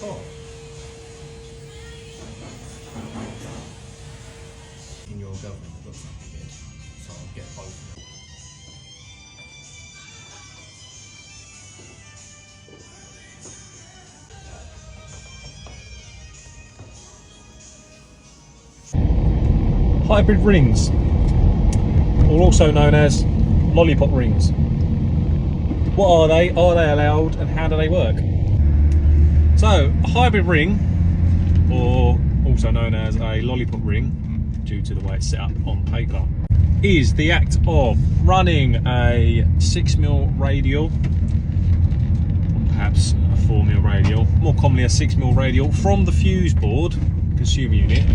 car. In your government, it looks like it did. So I'll get both of them. Hybrid rings, or also known as lollipop rings. What are they allowed, and how do they work? So, a hybrid ring, or also known as a lollipop ring, due to the way it's set up on paper, is the act of running a 6mm radial, or perhaps a 4mm radial, more commonly a 6mm radial, from the fuse board, consumer unit,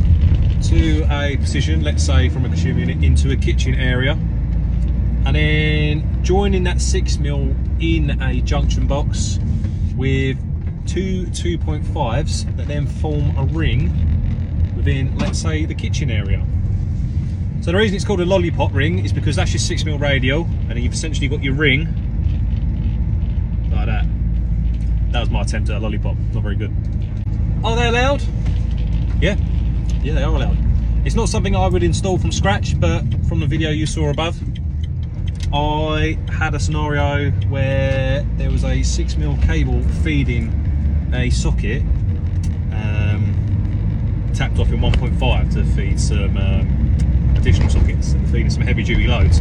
to a position, let's say from a consumer unit into a kitchen area, and then joining that 6mm in a junction box with two 2.5s that then form a ring within, let's say, the kitchen area. So the reason it's called a lollipop ring is because that's your 6mm radial, and then you've essentially got your ring like that. That was my attempt at a lollipop, not very good. Are they allowed? Yeah, they are allowed. It's not something I would install from scratch, but from the video you saw above, I had a scenario where there was a 6mm cable feeding a socket, tapped off in 1.5 to feed some additional sockets and feeding some heavy duty loads.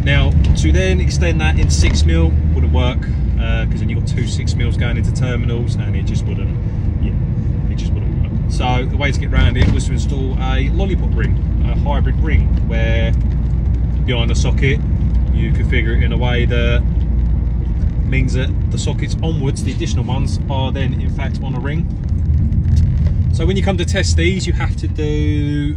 Now, to then extend that in 6mm wouldn't work, because then you've got two 6mm going into terminals, and it just wouldn't work. So the way to get around it was to install a lollipop ring, a hybrid ring, where behind the socket you configure it in a way that means that the sockets onwards, the additional ones, are then in fact on a ring. So when you come to test these, you have to do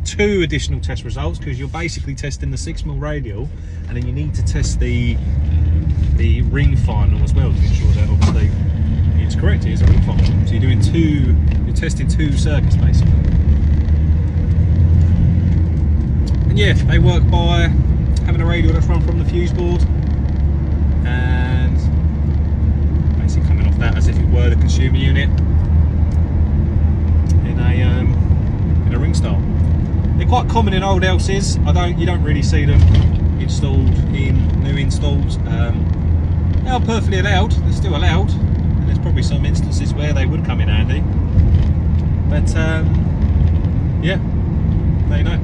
two additional test results, because you're basically testing the 6mm radial, and then you need to test the ring final as well to make sure that obviously it's correct, it is a ring final. So you're testing two circuits basically. And yeah, they work by having a radial that's run from the fuse board and basically coming off that as if it were the consumer unit in a ring style. They're quite common in old houses. You don't really see them installed in new installs. They are perfectly allowed. They're still allowed. And there's probably some instances where they would come in handy. But yeah, there you know.